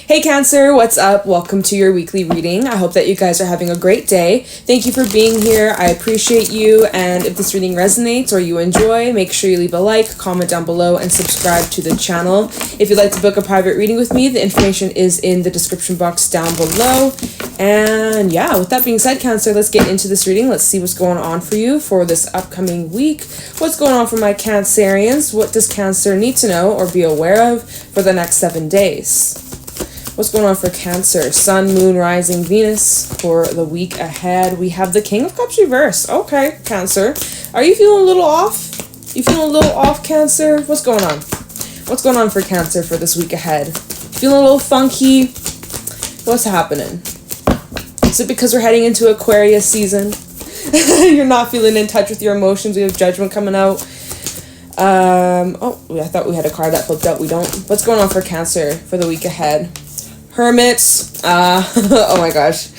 Hey Cancer, what's up? Welcome to your weekly reading. I hope that you guys are having a great day. Thank you for being here. I appreciate you, and if this reading resonates or you enjoy, make sure you leave a like, comment down below, and subscribe to the channel. If you'd like to book a private reading with me, the information is in the description box down below. And yeah, with that being said, Cancer, let's get into this reading. Let's see what's going on for you for this upcoming week. What's going on for my Cancerians? What does Cancer need to know or be aware of for the next 7 days? What's going on for Cancer? Sun, Moon, Rising, Venus for the week ahead. We have the King of Cups reversed. Okay, Cancer. Are you feeling a little off? You feeling a little off, Cancer? What's going on? What's going on for Cancer for this week ahead? Feeling a little funky? What's happening? Is it because we're heading into Aquarius season? You're not feeling in touch with your emotions. We have Judgment coming out. Oh, I thought we had a card that flipped out. We don't. What's going on for Cancer for the week ahead? Hermits, oh my gosh,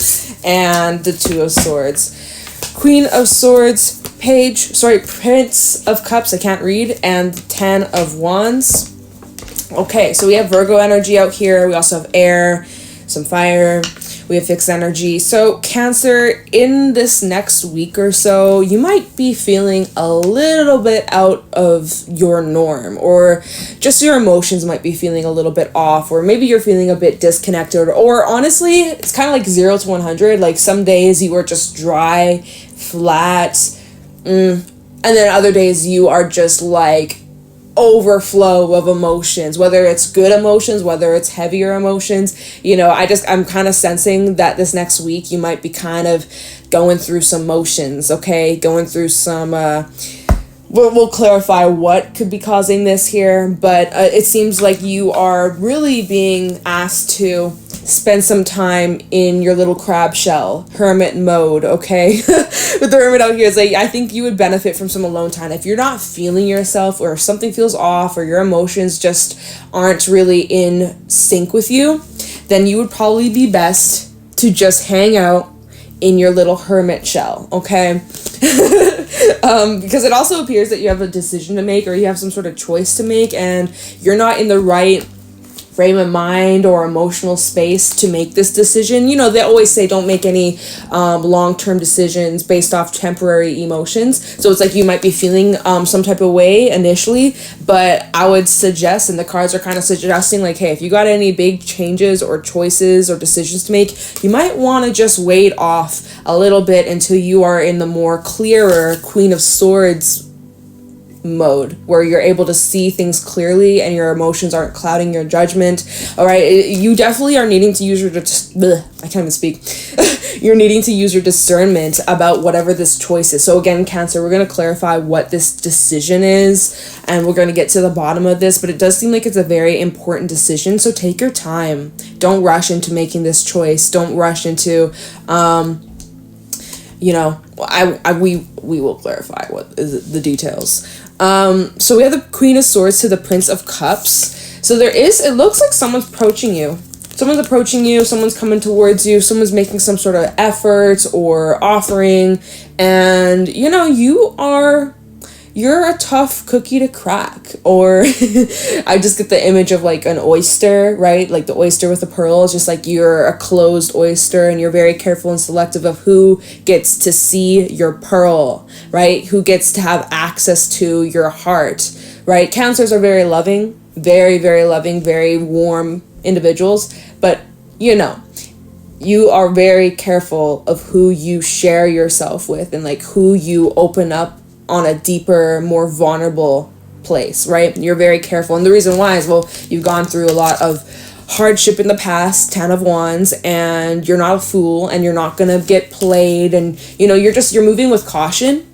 and the Two of Swords, Queen of Swords, Prince of Cups, I can't read, and 10 of Wands. Okay, so we have Virgo energy out here. We also have air, some fire. We have fixed energy. So Cancer, in this next week or so, you might be feeling a little bit out of your norm, or just your emotions might be feeling a little bit off, or maybe you're feeling a bit disconnected, or honestly, it's kind of like 0 to 100. Like some days you are just dry, flat, and then other days you are just like overflow of emotions, whether it's good emotions, whether it's heavier emotions. You know, I'm kind of sensing that this next week you might be kind of going through some motions, okay? Going through some, we'll clarify what could be causing this here, but it seems like you are really being asked to spend some time in your little crab shell, hermit mode, okay? With the hermit out here, it's like, I think you would benefit from some alone time. If you're not feeling yourself, or if something feels off, or your emotions just aren't really in sync with you, then you would probably be best to just hang out in your little hermit shell, okay? Because it also appears that you have a decision to make, or you have some sort of choice to make, and you're not in the right frame of mind or emotional space to make this decision. You know, they always say don't make any long-term decisions based off temporary emotions. So it's like you might be feeling some type of way initially, but I would suggest, and the cards are kind of suggesting, like, hey, if you got any big changes or choices or decisions to make, you might want to just wait off a little bit until you are in the more clearer Queen of Swords mode, where you're able to see things clearly and your emotions aren't clouding your judgment. All right, you definitely are needing to use your I can't even speak. You're needing to use your discernment about whatever this choice is. So again, Cancer, we're going to clarify what this decision is, and we're going to get to the bottom of this, but it does seem like it's a very important decision. So take your time. Don't rush into making this choice. Don't rush into you know, we will clarify what is the details. So we have the Queen of Swords to the Prince of Cups. So it looks like someone's approaching you. Someone's coming towards you, someone's making some sort of effort or offering, and you know, you're a tough cookie to crack. Or I just get the image of like an oyster, right? Like the oyster with the pearl. It's just like you're a closed oyster, and you're very careful and selective of who gets to see your pearl, right? Who gets to have access to your heart, right? Cancers are very loving, very, very loving, very warm individuals, but you know, you are very careful of who you share yourself with, and like who you open up on a deeper, more vulnerable place, right? You're very careful. And the reason why is, well, you've gone through a lot of hardship in the past, 10 of Wands, and you're not a fool, and you're not gonna get played, and you know, you're moving with caution.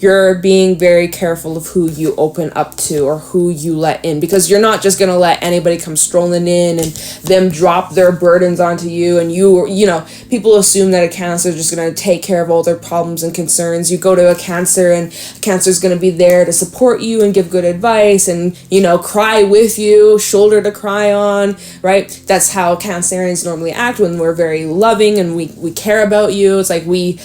You're being very careful of who you open up to or who you let in, because you're not just going to let anybody come strolling in and them drop their burdens onto you. And you know, people assume that a Cancer is just going to take care of all their problems and concerns. You go to a Cancer, and a Cancer is going to be there to support you and give good advice and, you know, cry with you, shoulder to cry on, right? That's how Cancerians normally act when we're very loving and we care about you. It's like we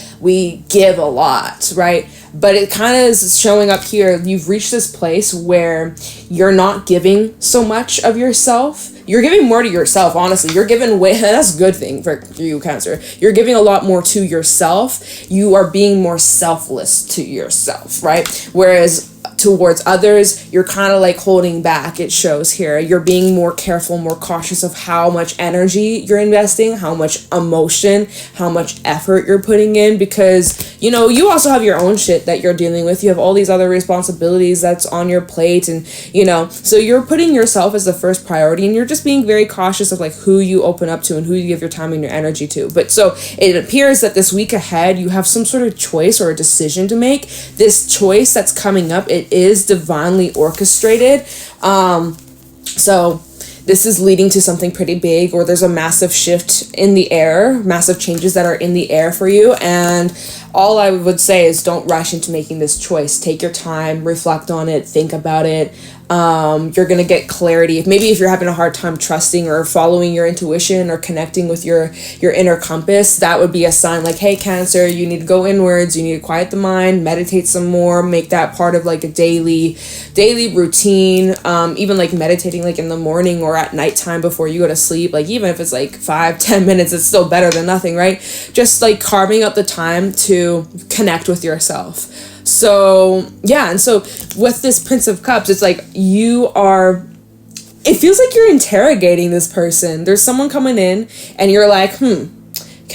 give a lot, right? but it kind of is showing up here. You've reached this place where you're not giving so much of yourself. You're giving more to yourself, honestly. You're giving way, that's a good thing for you, Cancer. You're giving a lot more to yourself. You are being more selfless to yourself, right? Whereas towards others, you're kind of like holding back. It shows here. You're being more careful, more cautious of how much energy you're investing, how much emotion, how much effort you're putting in, because, you know, you also have your own shit that you're dealing with. You have all these other responsibilities that's on your plate, and, you know, so you're putting yourself as the first priority, and you're just being very cautious of like who you open up to and who you give your time and your energy to. But so it appears that this week ahead, you have some sort of choice or a decision to make. This choice that's coming up, it is divinely orchestrated. So this is leading to something pretty big, or there's a massive shift in the air, massive changes that are in the air for you. And all I would say is don't rush into making this choice. Take your time, reflect on it, think about it. You're going to get clarity. If you're having a hard time trusting or following your intuition or connecting with your inner compass, that would be a sign like, hey, Cancer, you need to go inwards. You need to quiet the mind, meditate some more, make that part of like a daily routine. Even like meditating like in the morning or at nighttime before you go to sleep, like even if it's like 5-10 minutes, it's still better than nothing, right? Just like carving out the time to connect with yourself. So yeah, and so with this Prince of Cups, it's like it feels like you're interrogating this person. There's someone coming in and you're like, can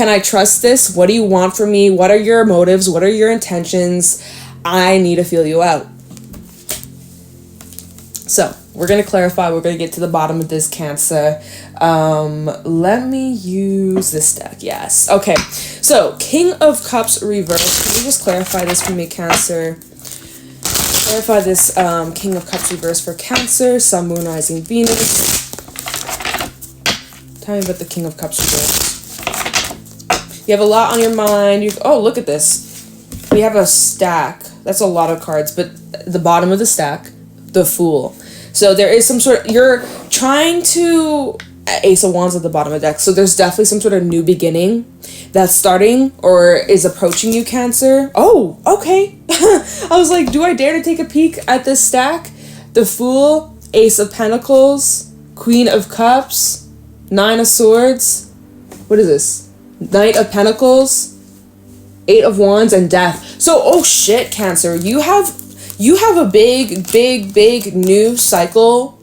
I trust this? What do you want from me? What are your motives? What are your intentions? I need to feel you out. So we're going to clarify. We're going to get to the bottom of this, Cancer. Let me use this deck. Yes. Okay. So King of Cups reverse. Can you just clarify this for me, Cancer? Clarify this King of Cups reverse for Cancer, Sun, Moon, Rising, Venus. Tell me about the King of Cups reverse. You have a lot on your mind. Oh, look at this. We have a stack. That's a lot of cards, but the bottom of the stack, the Fool. So there is some sort of, you're trying to, Ace of Wands at the bottom of the deck. So there's definitely some sort of new beginning that's starting or is approaching you, Cancer. Oh, okay. I was like, do I dare to take a peek at this stack? The Fool, Ace of Pentacles, Queen of Cups, Nine of Swords. What is this? Knight of Pentacles, Eight of Wands, and Death. So, oh shit, Cancer. You have a big new cycle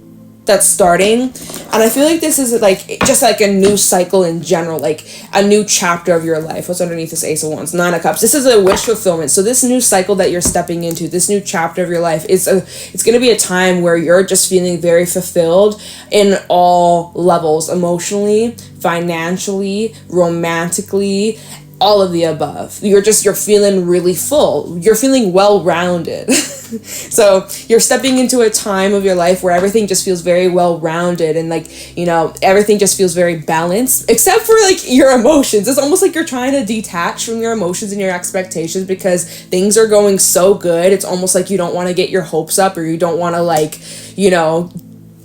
that's starting, and I feel like this is like just like a new cycle in general, like a new chapter of your life. What's underneath this Ace of Wands? Nine of Cups. This is a wish fulfillment. So this new cycle that you're stepping into, this new chapter of your life, it's going to be a time where you're just feeling very fulfilled in all levels, emotionally, financially, romantically, all of the above. You're feeling really full. You're feeling well-rounded. So you're stepping into a time of your life where everything just feels very well-rounded and like, you know, everything just feels very balanced, except for like your emotions. It's almost like you're trying to detach from your emotions and your expectations because things are going so good. It's almost like you don't want to get your hopes up, or you don't want to like, you know,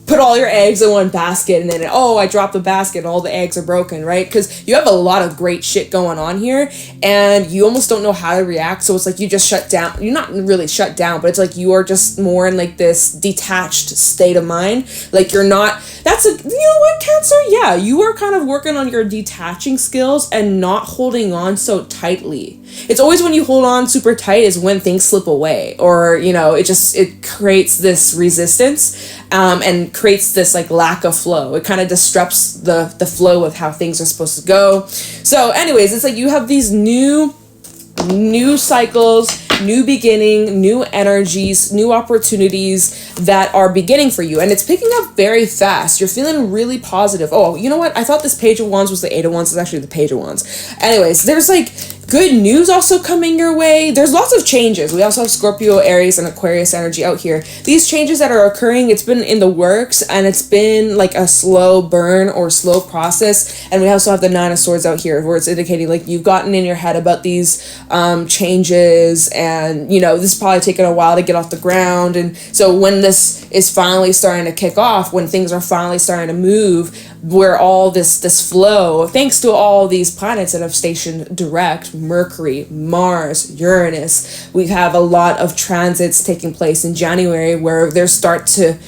put all your eggs in one basket and then, I dropped the basket and all the eggs are broken, right? Because you have a lot of great shit going on here and you almost don't know how to react. So it's like you just shut down. You're not really shut down, but it's like you are just more in like this detached state of mind. Like you're not, you know what, Cancer? Yeah, you are kind of working on your detaching skills and not holding on so tightly. It's always when you hold on super tight is when things slip away, or, you know, it creates this resistance and creates this like lack of flow. It kind of disrupts the flow of how things are supposed to go. So anyways, it's like you have these new cycles, new beginning, new energies, new opportunities that are beginning for you. And it's picking up very fast. You're feeling really positive. Oh, you know what? I thought this Page of Wands was the Eight of Wands. It's actually the Page of Wands. Anyways, there's like good news also coming your way. There's lots of changes. We also have Scorpio, Aries, and Aquarius energy out here. These changes that are occurring, it's been in the works and it's been like a slow burn or slow process. And we also have the Nine of Swords out here where it's indicating like you've gotten in your head about these changes, and you know, this is probably taking a while to get off the ground. And so when this is finally starting to kick off, when things are finally starting to move, where all this flow, thanks to all these planets that have stationed direct, Mercury, Mars, Uranus. We have a lot of transits taking place in January where they start to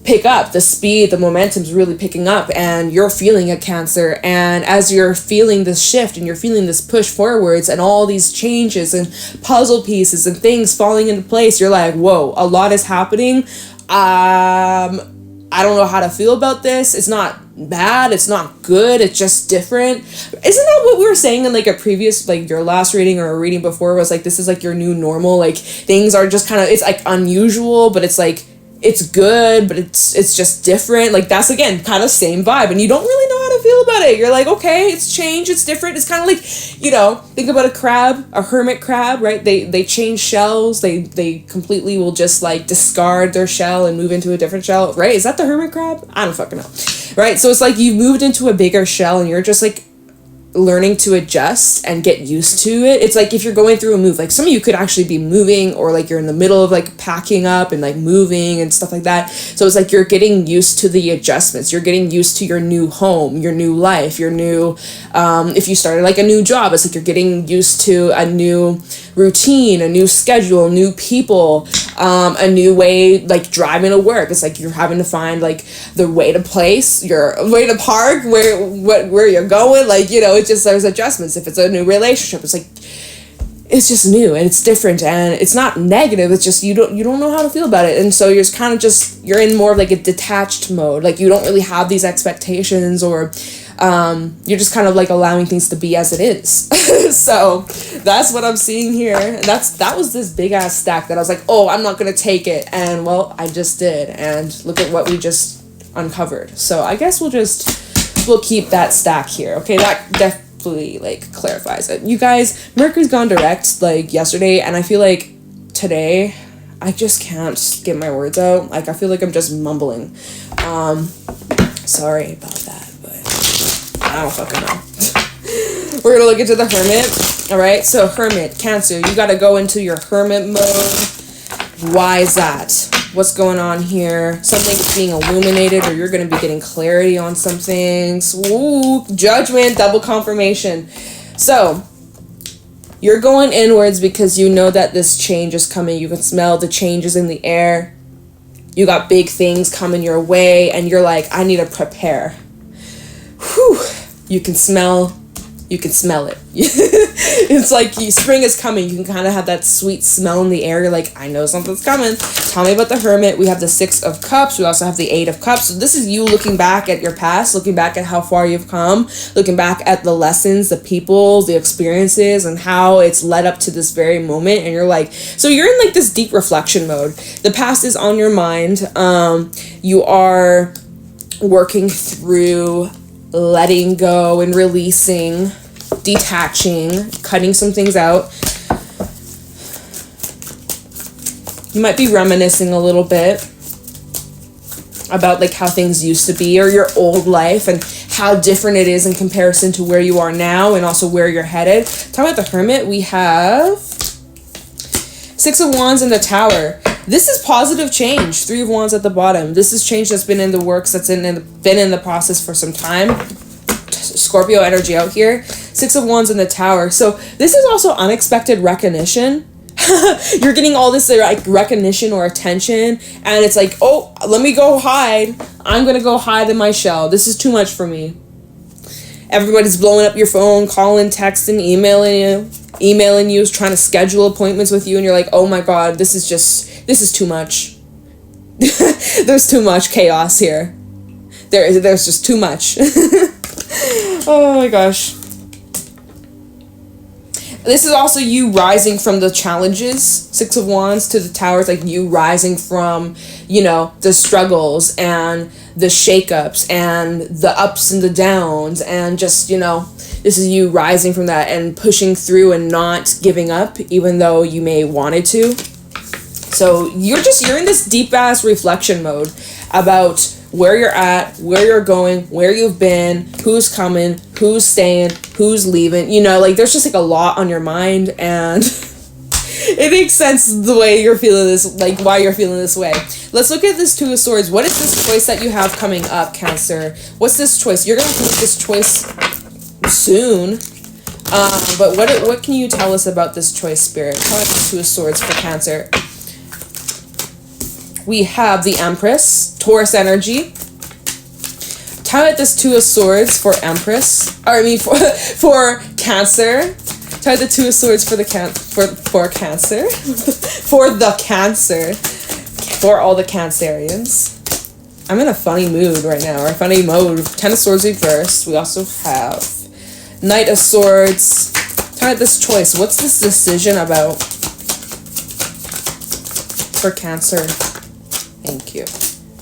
pick up. The speed, the momentum's really picking up, and you're feeling it, Cancer. And as you're feeling this shift and you're feeling this push forwards and all these changes and puzzle pieces and things falling into place, you're like, whoa, a lot is happening. I don't know how to feel about this. It's not bad, it's not good, it's just different. Isn't that what we were saying in like a previous, like your last reading or a reading before, was like, this is like your new normal, like things are just kind of, it's like unusual, but it's like, it's good, but it's just different. Like that's, again, kind of same vibe, and you don't really know how to feel about it. You're like, okay, it's changed, it's different. It's kind of like, you know, think about a crab, a hermit crab, right? They change shells. They completely will just like discard their shell and move into a different shell, right? Is that the hermit crab? I don't fucking know, right? So it's like you moved into a bigger shell and you're just like learning to adjust and get used to it. It's like if you're going through a move, like some of you could actually be moving, or like you're in the middle of like packing up and like moving and stuff like that. So it's like you're getting used to the adjustments. You're getting used to your new home, your new life, your new, if you started like a new job, it's like you're getting used to a new routine, a new schedule, new people, a new way, like driving to work. It's like you're having to find like the way to place, your way to park, where you're going, like, you know, it's just, there's adjustments. If it's a new relationship, it's like, it's just new and it's different, and it's not negative, it's just you don't know how to feel about it. And so you're kind of just, you're in more of like a detached mode, like you don't really have these expectations, or you're just kind of like allowing things to be as it is. So that's what I'm seeing here. And that was this big ass stack that I was like, oh, I'm not gonna take it, and well, I just did, and look at what we just uncovered. So I guess we'll keep that stack here. Okay, that definitely like clarifies it. You guys, Mercury's gone direct like yesterday, and I feel like today I just can't get my words out. Like I feel like I'm just mumbling. Sorry about that, but I don't fucking know. We're gonna look into the Hermit. All right, so Hermit, Cancer, you gotta go into your Hermit mode. Why is that? What's going on here? Something's being illuminated, or you're going to be getting clarity on some things. Ooh, judgment, double confirmation. So, you're going inwards because you know that this change is coming. You can smell the changes in the air. You got big things coming your way, and you're like, I need to prepare. Whew. You can smell it. It's like spring is coming. You can kind of have that sweet smell in the air. You're like, I know something's coming. Tell me about the Hermit. We have the 6 of Cups. We also have the 8 of Cups. So this is you looking back at your past, looking back at how far you've come, looking back at the lessons, the people, the experiences, and how it's led up to this very moment. And you're like, so you're in like this deep reflection mode. The past is on your mind. You are working through letting go and releasing, detaching, cutting some things out. You might be reminiscing a little bit about like how things used to be, or your old life, and how different it is in comparison to where you are now, and also where you're headed. Talking about the Hermit, we have 6 of Wands in the Tower. This is positive change. 3 of Wands at the bottom. This is change that's been in the works, that's been in the process for some time. Scorpio energy out here. 6 of Wands in the Tower. So this is also unexpected recognition. You're getting all this like recognition or attention, and it's like, oh, let me go hide. I'm gonna go hide in my shell. This is too much for me. Everybody's blowing up your phone, calling, texting, emailing you, trying to schedule appointments with you, and you're like, oh my god, this is too much. There's too much chaos here. There's just too much. Oh my gosh. This is also you rising from the challenges. 6 of Wands to the Tower is like you rising from, you know, the struggles and the shakeups and the ups and the downs, and just, you know, this is you rising from that and pushing through and not giving up, even though you may wanted to. So you're in this deep ass reflection mode about where you're at, where you're going, where you've been, who's coming, who's staying, who's leaving. You know, like there's just like a lot on your mind, and it makes sense the way you're feeling this, like why you're feeling this way. Let's look at this 2 of Swords. What is this choice that you have coming up, Cancer? What's this choice? You're going to make this choice soon. But what can you tell us about this choice, Spirit? Tell us Two of Swords for Cancer. We have the Empress, Taurus energy. Tell us this Two of Swords for Empress. For Cancer. Tell the Two of Swords for the for Cancer. For the Cancer. For all the Cancerians. I'm in a funny mood right now, or a funny mode. Ten of Swords reversed. We also have Knight of Swords. Tell this choice. What's this decision about? For Cancer. Thank you.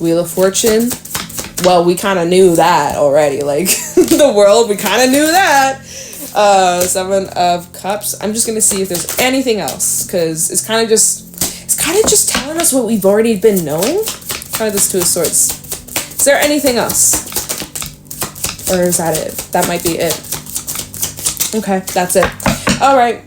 Wheel of Fortune. Well, we kind of knew that already. Like, the world, we kind of knew that. Seven of Cups. I'm just going to see if there's anything else. Because it's kind of just telling us what we've already been knowing. Try this Two of Swords. Is there anything else? Or is that it? That might be it. Okay, that's it. All right.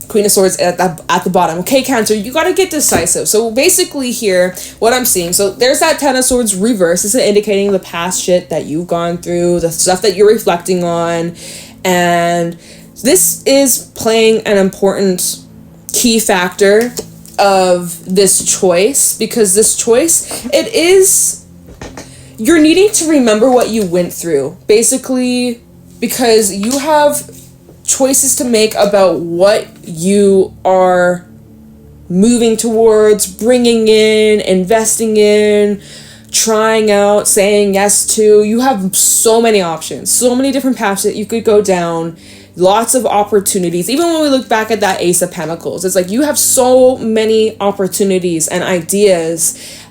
Queen of Swords at the bottom. Okay, Cancer, you got to get decisive. So basically here, what I'm seeing, so there's that Ten of Swords reverse. This is indicating the past shit that you've gone through, the stuff that you're reflecting on. And this is playing an important key factor of this choice, because this choice, it is, you're needing to remember what you went through. Basically, because you have choices to make about what you are moving towards, bringing in, investing in, trying out, saying yes to. You have so many options, so many different paths that you could go down, lots of opportunities. Even when we look back at that Ace of Pentacles, it's like you have so many opportunities and ideas,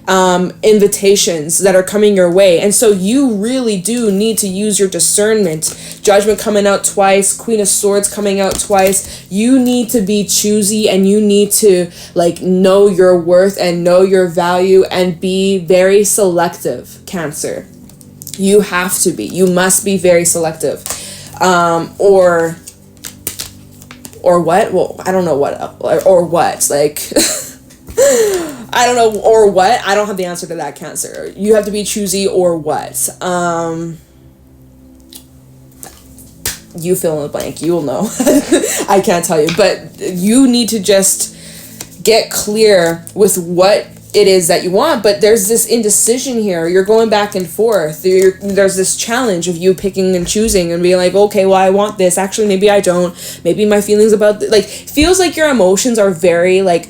invitations that are coming your way. And so you really do need to use your discernment. Judgment coming out twice, Queen of Swords coming out twice. You need to be choosy, and you need to like know your worth and know your value and be very selective, Cancer. You have to be. You must be very selective. Or what? Well, I don't know what, or what, like, I don't know, or what? I don't have the answer to that, Cancer. You have to be choosy, or what? You fill in the blank. You will know. I can't tell you, but you need to just get clear with what it is that you want. But there's this indecision here. You're going back and forth. There's this challenge of you picking and choosing and being like, okay, well, I want this. Actually, maybe I don't. Maybe my feelings about like, feels like your emotions are very like,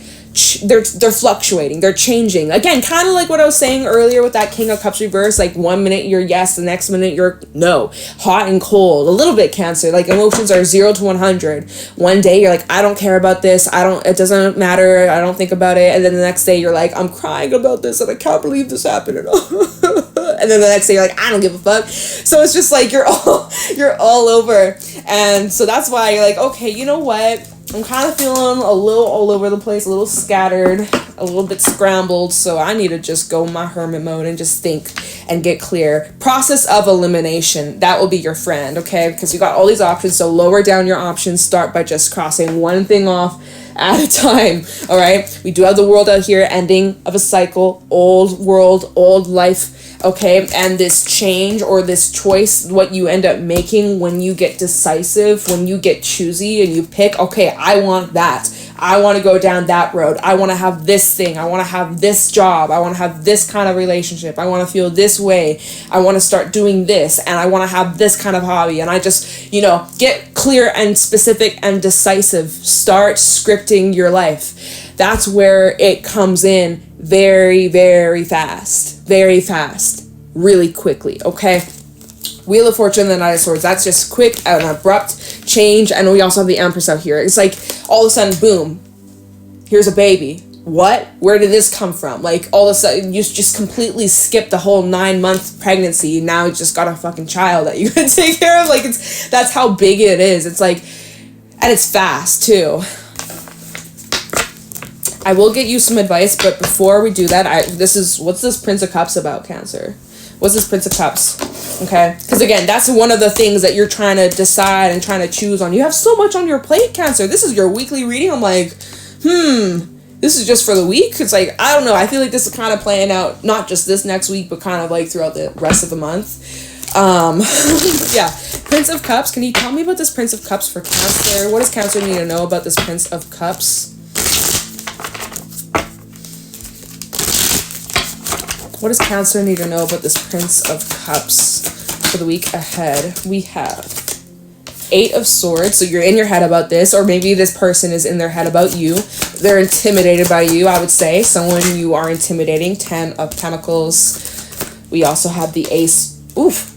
they're fluctuating, they're changing. Again, kind of like what I was saying earlier with that King of Cups reverse, like 1 minute you're yes, the next minute you're no. Hot and cold, a little bit, Cancer. Like emotions are 0 to 100. One day you're like, I don't care about this, it doesn't matter, I don't think about it. And then the next day you're like, I'm crying about this and I can't believe this happened. And then the next day you're like, I don't give a fuck. So it's just like you're all over. And so that's why you're like, okay, you know what? I'm kind of feeling a little all over the place, a little scattered, a little bit scrambled, so I need to just go in my hermit mode and just think and get clear. Process of elimination, that will be your friend, okay? Because you got all these options, so lower down your options. Start by just crossing one thing off at a time, all right? We do have the world out here, ending of a cycle, old world, old life, okay? And this change or this choice, what you end up making when you get decisive, when you get choosy and you pick, okay, I want that. I want to go down that road. I want to have this thing. I want to have this job. I want to have this kind of relationship. I want to feel this way. I want to start doing this, and I want to have this kind of hobby. And I just, get clear and specific and decisive. Start scripting your life. That's where it comes in very, very fast, really quickly, okay? Wheel of Fortune, the Knight of Swords, that's just quick and abrupt change. And we also have the Empress out here. It's like all of a sudden, boom, here's a baby. What? Where did this come from? Like all of a sudden, you just completely skipped the whole 9-month pregnancy. Now you just got a fucking child that you can take care of. Like that's how big it is. It's like, and it's fast too. I will get you some advice, but before we do that, what's this Prince of Cups about, Cancer? What's this Prince of Cups? Okay? Because again, that's one of the things that you're trying to decide and trying to choose on. You have so much on your plate, Cancer. This is your weekly reading. I'm like, this is just for the week? It's like, I don't know. I feel like this is kind of playing out, not just this next week, but kind of like throughout the rest of the month. Yeah. Prince of Cups. Can you tell me about this Prince of Cups for Cancer? What does Cancer need to know about this Prince of Cups? What does Cancer need to know about this Prince of Cups for the week ahead? We have 8 of Swords. So you're in your head about this, or maybe this person is in their head about you. They're intimidated by you, I would say. Someone you are intimidating. 10 of Pentacles. We also have the Ace.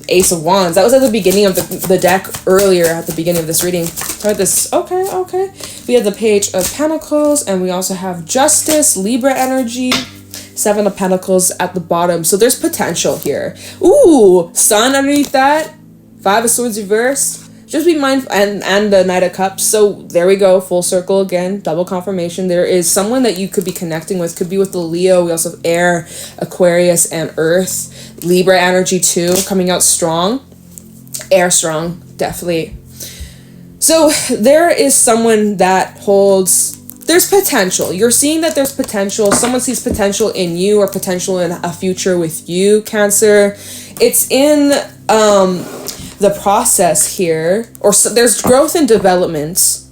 Ace of Wands. That was at the beginning of the deck earlier at the beginning of this reading. Okay. We have the Page of Pentacles, and we also have Justice, Libra energy, 7 of Pentacles at the bottom. So there's potential here. Ooh, Sun underneath that. 5 of Swords reversed. Just be mindful, and the Knight of Cups. So there we go, full circle again, double confirmation. There is someone that you could be connecting with. Could be with the Leo. We also have Air, Aquarius, and Earth. Libra energy too, coming out strong. Air strong, definitely. So there is someone that holds, there's potential. You're seeing that there's potential. Someone sees potential in you, or potential in a future with you, Cancer. It's in the process here, or so there's growth and development.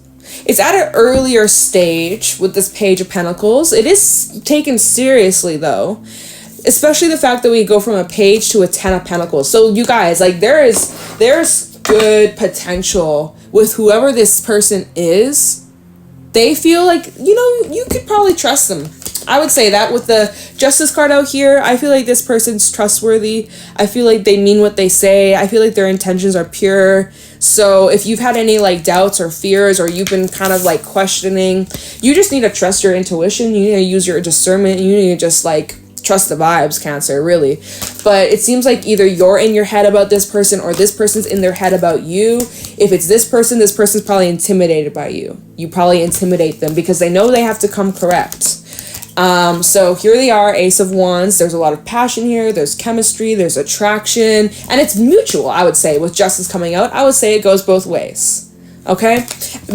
It's at an earlier stage with this Page of Pentacles. It is taken seriously though, especially the fact that we go from a page to a 10 of Pentacles. So you guys, like, there's good potential with whoever this person is. They feel like, you could probably trust them. I would say that with the Justice card out here, I feel like this person's trustworthy. I feel like they mean what they say. I feel like their intentions are pure. So if you've had any like doubts or fears, or you've been kind of like questioning, you just need to trust your intuition. You need to use your discernment. You need to just like trust the vibes, Cancer, really. But it seems like either you're in your head about this person, or this person's in their head about you. If it's this person's probably intimidated by you. You probably intimidate them because they know they have to come correct. So here they are, Ace of Wands. There's a lot of passion here. There's chemistry. There's attraction. And it's mutual, I would say, with Justice coming out. I would say it goes both ways. Okay?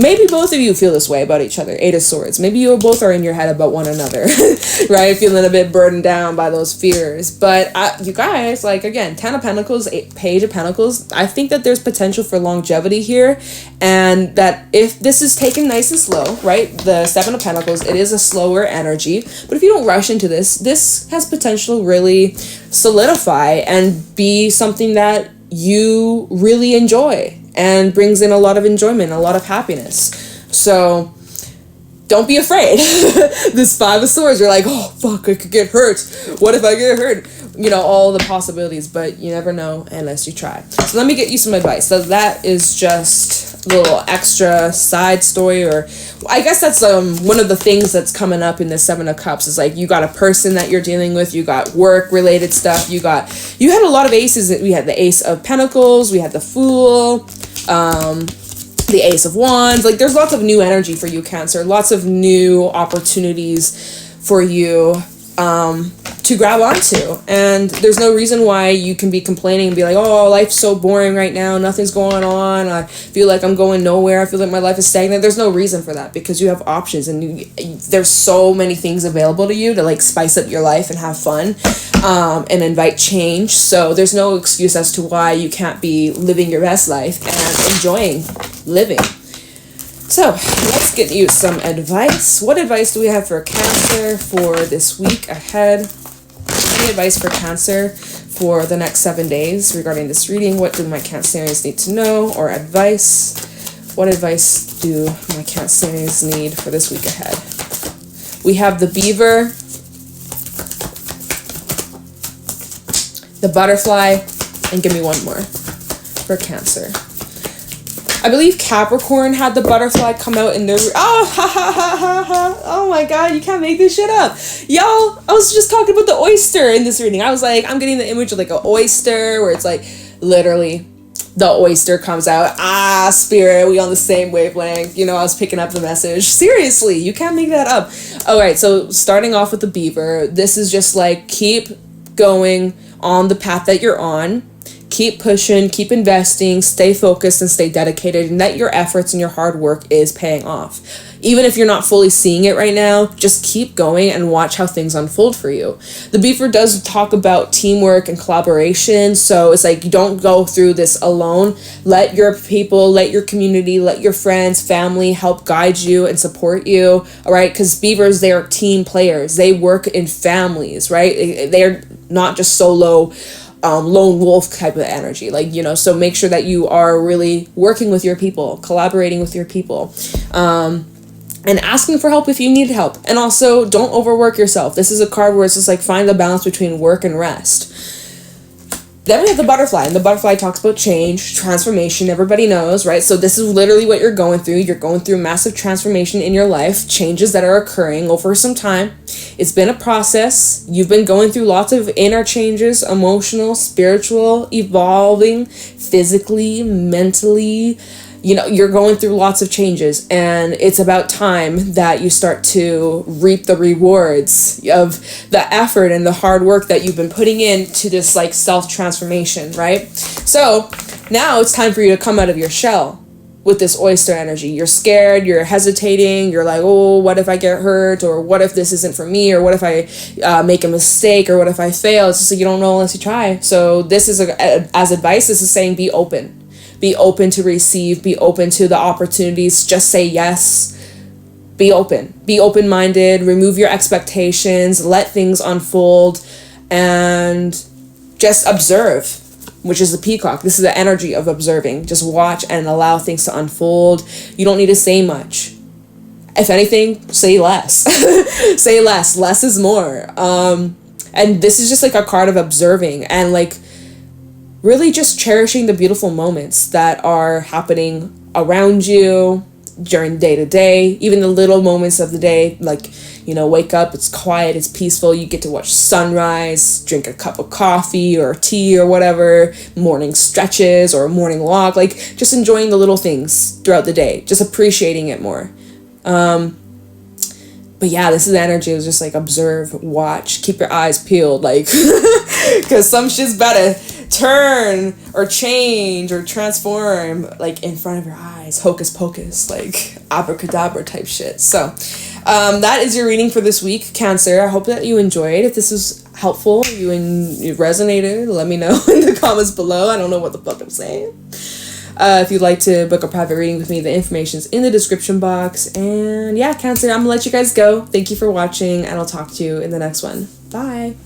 Maybe both of you feel this way about each other. 8 of Swords. Maybe you both are in your head about one another. Right? Feeling a bit burdened down by those fears. But you guys, like, again, 10 of Pentacles, Page of Pentacles. I think that there's potential for longevity here. And that if this is taken nice and slow, right? The 7 of Pentacles, it is a slower energy. But if you don't rush into this has potential to really solidify and be something that you really enjoy. And brings in a lot of enjoyment, a lot of happiness. So don't be afraid. This 5 of Swords, you're like, oh, fuck, I could get hurt. What if I get hurt? All the possibilities, but you never know unless you try. So let me get you some advice. So that is just a little extra side story, or I guess that's one of the things that's coming up in the 7 of Cups is like, you got a person that you're dealing with, you got work related stuff, you had a lot of aces. We had the Ace of Pentacles, we had the Fool, the Ace of Wands. Like, there's lots of new energy for you, Cancer, lots of new opportunities for you to grab onto, and there's no reason why you can be complaining and be like, oh, life's so boring right now, nothing's going on, I feel like I'm going nowhere, I feel like my life is stagnant. There's no reason for that, because you have options, and there's so many things available to you to like spice up your life and have fun, and invite change. So there's no excuse as to why you can't be living your best life and enjoying living. So let's get you some advice. What advice do we have for Cancer for this week ahead? Any advice for Cancer for the next 7 days regarding this reading? What do my Cancerians need to know, or advice? What advice do my Cancerians need for this week ahead? We have the Beaver, the Butterfly, and give me one more for Cancer. I believe Capricorn had the Butterfly come out in their... Oh my god, you can't make this shit up. Y'all, I was just talking about the oyster in this reading. I was like, I'm getting the image of like an oyster where it's like literally the oyster comes out. Spirit, we on the same wavelength. I was picking up the message. Seriously, you can't make that up. Alright, so starting off with the Beaver, this is just like keep going on the path that you're on. keep pushing, keep investing, stay focused and stay dedicated, and that your efforts and your hard work is paying off. Even if you're not fully seeing it right now, just keep going and watch how things unfold for you. The Beaver does talk about teamwork and collaboration, so it's like you don't go through this alone. Let your people, let your community, let your friends, family help guide you and support you, all right? Because Beavers, they are team players. They work in families, right? They're not just solo lone wolf type of energy, like, you know, so make sure that you are really working with your people, collaborating with your people, and asking for help if you need help. And also, don't overwork yourself. This is a card where it's just like find the balance between work and rest. Then we have the Butterfly, and the Butterfly talks about change, transformation, everybody knows, right? So this is literally what you're going through. You're going through massive transformation in your life, changes that are occurring over some time. It's been a process. You've been going through lots of inner changes, emotional, spiritual, evolving, physically, mentally. You know, you're going through lots of changes, and it's about time that you start to reap the rewards of the effort and the hard work that you've been putting into this like self-transformation, right? So now it's time for you to come out of your shell with this oyster energy. You're scared, you're hesitating, you're like, oh, what if I get hurt, or what if this isn't for me, or what if I make a mistake, or what if I fail? It's just like you don't know unless you try. So this is as advice, this is saying be open. Be open to receive, be open to the opportunities, just say yes, be open. Be open-minded, remove your expectations, let things unfold, and just observe, which is the peacock. This is the energy of observing. Just watch and allow things to unfold. You don't need to say much. If anything, say less. Say less. Less is more. And this is just like a card of observing and like really just cherishing the beautiful moments that are happening around you during day to day, even the little moments of the day, like, you know, wake up, it's quiet, it's peaceful, you get to watch sunrise, drink a cup of coffee or tea or whatever, morning stretches or a morning walk, like just enjoying the little things throughout the day, just appreciating it more. But yeah, this is the energy of just like observe, watch, keep your eyes peeled, like, because some shit's better turn or change or transform like in front of your eyes, hocus pocus, like abracadabra type shit. So that is your reading for this week, Cancer. I hope that you enjoyed. If this was helpful, you resonated, let me know in the comments below. I don't know what the fuck I'm saying. If you'd like to book a private reading with me, the information's in the description box. And yeah, Cancer, I'm gonna let you guys go. Thank you for watching, and I'll talk to you in the next one. Bye.